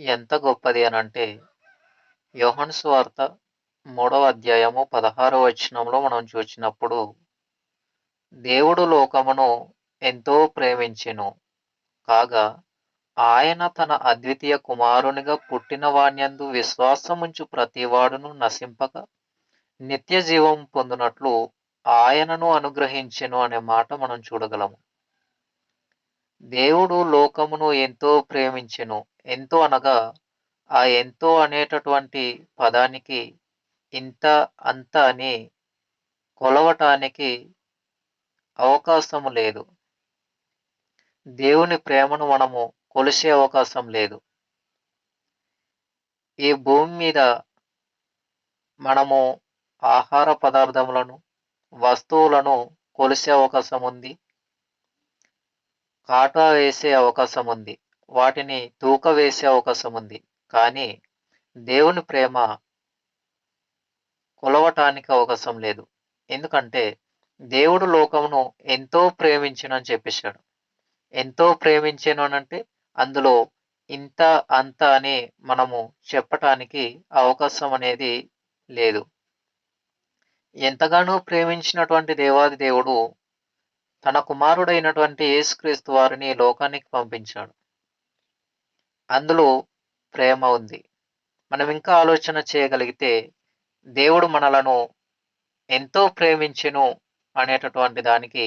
ఎంత గొప్పది అనంటే, యోహాను సువార్త 3వ అధ్యాయము 16వ వచనంలో మనం చూచినప్పుడు, దేవుడు లోకమును ఎంతో ప్రేమించెను కాగా, ఆయన తన అద్వితీయ కుమారునిగా పుట్టిన వానియందు విశ్వాసముంచు ప్రతివాడును నశింపక నిత్య జీవం పొందునట్లు ఆయనను అనుగ్రహించెను అనే మాట మనం చూడగలము. దేవుడు లోకమును ఎంతో ప్రేమించెను. ఎంతో అనగా, ఆ ఎంతో అనేటటువంటి పదానికి ఇంత, అంత అని కొలవటానికి అవకాశము లేదు. దేవుని ప్రేమను మనము కొలిసే అవకాశం లేదు. ఈ భూమి మీద మనము ఆహార పదార్థములను, వస్తువులను కొలిసే అవకాశం ఉంది. కాటా వేసే అవకాశం ఉంది. వాటిని తూక వేసే అవకాశం ఉంది. కానీ దేవుని ప్రేమ కొలవటానికి అవకాశం లేదు. ఎందుకంటే దేవుడు లోకమును ఎంతో ప్రేమించెనని చెప్పేసాడు. ఎంతో ప్రేమించెను అనంటే అందులో ఇంత, అంత అని మనము చెప్పటానికి అవకాశం అనేది లేదు. ఎంతగానో ప్రేమించినటువంటి దేవాది దేవుడు తన కుమారుడైనటువంటి యేసుక్రీస్తు వారిని ఈ లోకానికి పంపించాడు. అందులో ప్రేమ ఉంది. మనం ఇంకా ఆలోచన చేయగలిగితే దేవుడు మనలను ఎంతో ప్రేమించెను అనేటటువంటి దానికి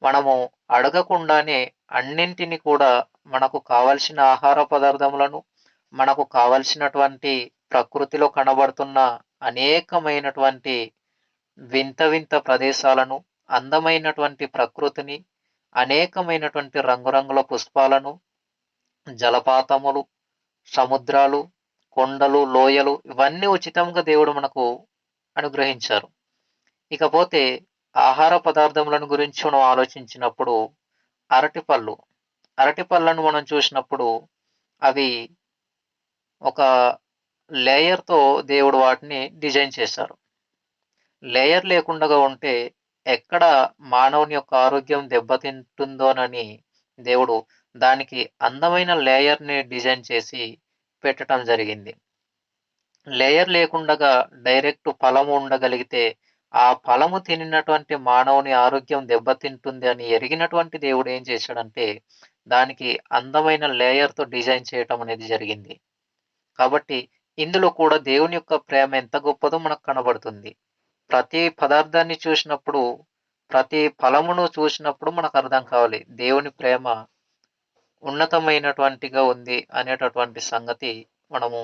మనము అడగకుండానే అన్నింటిని కూడా మనకు కావలసిన ఆహార పదార్థములను, మనకు కావలసినటువంటి ప్రకృతిలో కనబడుతున్న అనేకమైనటువంటి వింత వింత ప్రదేశాలను, అందమైనటువంటి ప్రకృతిని, అనేకమైనటువంటి రంగురంగుల పుష్పాలను, జలపాతములు, సముద్రాలు, కొండలు, లోయలు ఇవన్నీ ఉచితంగా దేవుడు మనకు అనుగ్రహించారు. ఇకపోతే ఆహార పదార్థములను గురించి మనం ఆలోచించినప్పుడు అరటిపళ్ళు. అరటిపళ్ళను మనం చూసినప్పుడు అవి ఒక లేయర్‌తో దేవుడు వాటిని డిజైన్ చేశారు. లేయర్ లేకుండగా ఉంటే ఎక్కడ మానవుని యొక్క ఆరోగ్యం దెబ్బతింటుందోనని దేవుడు దానికి అందమైన లేయర్‌ని డిజైన్ చేసి పెట్టటం జరిగింది. లేయర్ లేకుండగా డైరెక్ట్ ఫలము ఉండగలిగితే, ఆ ఫలము తినినటువంటి మానవుని ఆరోగ్యం దెబ్బతింటుంది అని ఎరిగినటువంటి దేవుడు ఏం చేశాడంటే, దానికి అందమైన లేయర్‌తో డిజైన్ చేయటం అనేది జరిగింది. కాబట్టి ఇందులో కూడా దేవుని యొక్క ప్రేమ ఎంత గొప్పదో మనకు కనబడుతుంది. ప్రతి పదార్థాన్ని చూసినప్పుడు, ప్రతి ఫలమును చూసినప్పుడు మనకు అర్థం కావాలి. దేవుని ప్రేమ ఉన్నతమైనటువంటిగా ఉంది అనేటటువంటి సంగతి మనము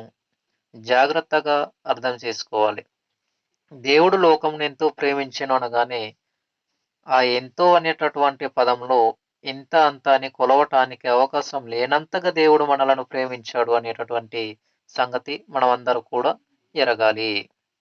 జాగ్రత్తగా అర్థం చేసుకోవాలి. దేవుడు లోకమును ఎంతో ప్రేమించెను అనగానే, ఆ ఎంతో అనేటటువంటి పదంలో ఇంత, అంత అని కొలవటానికి అవకాశం లేనంతగా దేవుడు మనలను ప్రేమించాడు అనేటటువంటి సంగతి మనమందరూ కూడా ఎరగాలి.